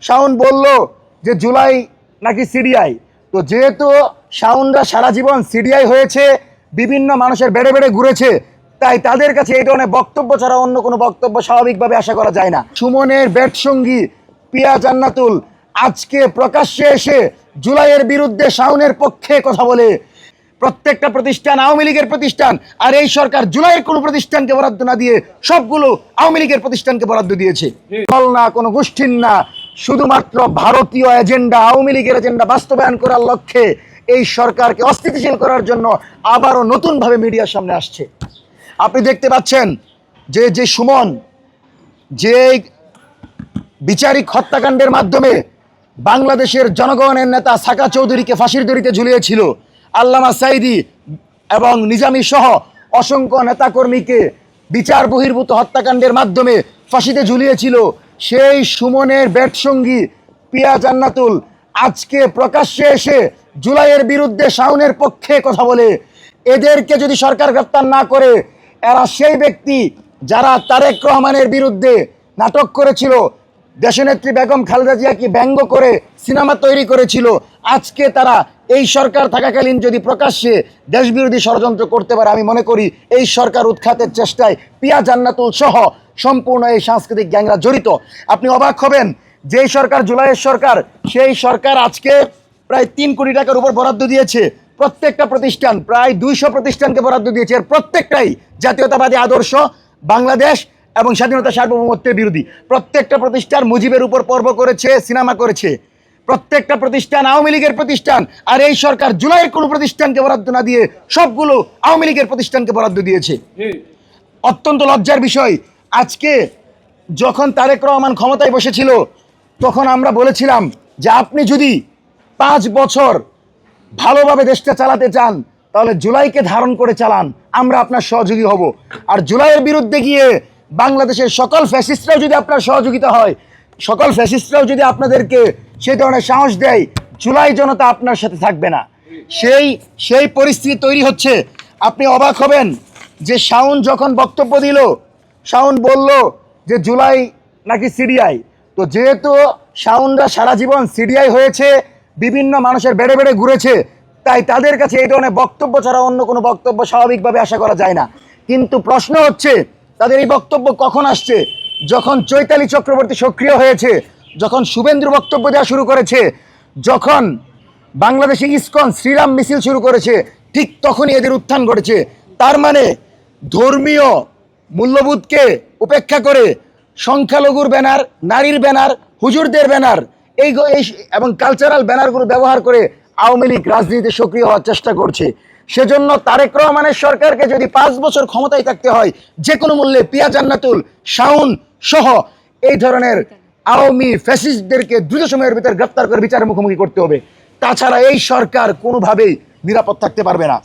শাওন বলল যে জুলাই নাকি সিডিআই। তো যেহেতু শাওনরা সারা জীবন সিডিআই হয়েছে, বিভিন্ন মানুষের বেড়ে বেড়ে ঘুরেছে, তাই তাদের কাছে এই ধরনের বক্তব্য ছাড়া অন্য কোনো বক্তব্য স্বাভাবিকভাবে আশা করা যায় না। সুমনের ব্যাট সঙ্গী পিয়া জান্নাতুল আজকে প্রকাশ্যে এসে জুলাইয়ের বিরুদ্ধে শাওনের পক্ষে কথা বলে। প্রত্যেকটা প্রতিষ্ঠান আওয়ামী লীগের প্রতিষ্ঠান, আর এই সরকার জুলাইয়ের কোনো প্রতিষ্ঠানকে বরাদ্দ না দিয়ে সবগুলো আওয়ামী লীগের প্রতিষ্ঠানকে বরাদ্দ দিয়েছে। দল না, কোনো গোষ্ঠীর না, শুধুমাত্র ভারতীয় এজেন্ডা, আওয়ামী লীগের এজেন্ডা বাস্তবায়ন করার লক্ষ্যে এই সরকারকে অস্থিতিশীল করার জন্য আবারও নতুনভাবে মিডিয়ার সামনে আসছে। আপনি দেখতে পাচ্ছেন যে সুমন যে বিচারিক হত্যাকাণ্ডের মাধ্যমে বাংলাদেশের জনগণের নেতা সাকা চৌধুরীকে ফাঁসির দড়িতে ঝুলিয়েছিল, আল্লামা সাইদি এবং নিজামী সহ অসংখ্য নেতাকর্মীকে বিচার বহির্ভূত হত্যাকাণ্ডের মাধ্যমে ফাঁসিতে ঝুলিয়েছিল, সেই সুমনের ব্যাট সঙ্গী পিয়া জান্নাতুল আজকে প্রকাশ্যে এসে জুলাইয়ের বিরুদ্ধে শাওনের পক্ষে কথা বলে। এদেরকে যদি সরকার গ্রেপ্তার না করে, এরা সেই ব্যক্তি যারা তারেক রহমানের বিরুদ্ধে নাটক করেছিল, দেশনেত্রী বেগম খালেদা জিয়াকে ব্যঙ্গ করে সিনেমা তৈরি করেছিল, আজকে তারা এই সরকার থাকাকালীন যদি প্রকাশ্যে দেশবিরোধী ষড়যন্ত্র করতে পারে, আমি মনে করি এই সরকার উৎখাতের চেষ্টায় পিয়া জান্নাতুল সহ সম্পূর্ণ এই সাংস্কৃতিক গ্যাংরা জড়িত। আপনি অবাক হবেন, যেই সরকার জুলাইয়ের সরকার, সেই সরকার আজকে প্রায় 3 কোটি টাকার উপর বরাদ্দ দিয়েছে। প্রত্যেকটা প্রতিষ্ঠান, প্রায় 200 প্রতিষ্ঠানকে বরাদ্দ দিয়েছে। এর প্রত্যেকটাই জাতীয়তাবাদী আদর্শ, বাংলাদেশ এবং স্বাধীনতা সার্বভৌমত্বের বিরোধী। প্রত্যেকটা প্রতিষ্ঠান মুজিবের উপর পর্ব করেছে, সিনেমা করেছে। প্রত্যেকটা প্রতিষ্ঠান আওয়ামী লীগের প্রতিষ্ঠান, আর এই সরকার জুলাইয়ের কোনো প্রতিষ্ঠানকে বরাদ্দ না দিয়ে সবগুলো আওয়ামী লীগের প্রতিষ্ঠানকে বরাদ্দ দিয়েছে। অত্যন্ত লজ্জার বিষয়। আজকে যখন তারেক রহমান ক্ষমতায় বসেছিল, তখন আমরা বলেছিলাম যে আপনি যদি 5 বছর ভালোভাবে দেশটা চালাতে চান, তাহলে জুলাইকে ধারণ করে চালান, আমরা আপনার সহযোগী হব। আর জুলাইয়ের বিরুদ্ধে গিয়ে বাংলাদেশের সকল ফ্যাসিস্টরাও যদি আপনার সহযোগিতা হয়, সকল ফ্যাসিস্টরাও যদি আপনাদেরকে সেই ধরনের সাহস দেয়, জুলাই জনতা আপনার সাথে থাকবে না। সেই পরিস্থিতি তৈরি হচ্ছে। আপনি অবাক হবেন যে শাওন যখন বক্তব্য দিল, শাওন বলল যে জুলাই নাকি সিডিআই। তো যেহেতু শাওনরা সারা জীবন সিডিআই হয়েছে, বিভিন্ন মানুষের বেড়ে বেড়ে ঘুরেছে, তাই তাদের কাছে এই ধরনের বক্তব্য ছাড়া অন্য কোনো বক্তব্য স্বাভাবিকভাবে আশা করা যায় না। কিন্তু প্রশ্ন হচ্ছে, তাদের এই বক্তব্য কখন আসছে? যখন চৈতালি চক্রবর্তী সক্রিয় হয়েছে, যখন শুভেন্দু বক্তব্য দেওয়া শুরু করেছে, যখন বাংলাদেশে ইসকন শ্রীরাম মিছিল শুরু করেছে, ঠিক তখনই এদের উত্থান ঘটেছে। তার মানে ধর্মীয় মূল্যবোধকে উপেক্ষা করে সংখ্যালঘুর ব্যানার, নারীর ব্যানার, হুজুরদের ব্যানার, এই এবং কালচারাল ব্যানারগুলো ব্যবহার করে আওয়ামী লীগ রাজনীতিতে সক্রিয় হওয়ার চেষ্টা করছে। সেজন্য তারেক রহমানের সরকারকে যদি 5 বছর ক্ষমতায় থাকতে হয়, যে কোনো মূল্যে পিয়া জান্নাতুল, শাওন সহ এই ধরনের আওয়ামী ফ্যাসিস্টদেরকে দ্রুত সময়ের ভিতরে গ্রেপ্তার করে বিচারের মুখোমুখি করতে হবে। তাছাড়া এই সরকার কোনোভাবেই নিরাপদ থাকতে পারবে না।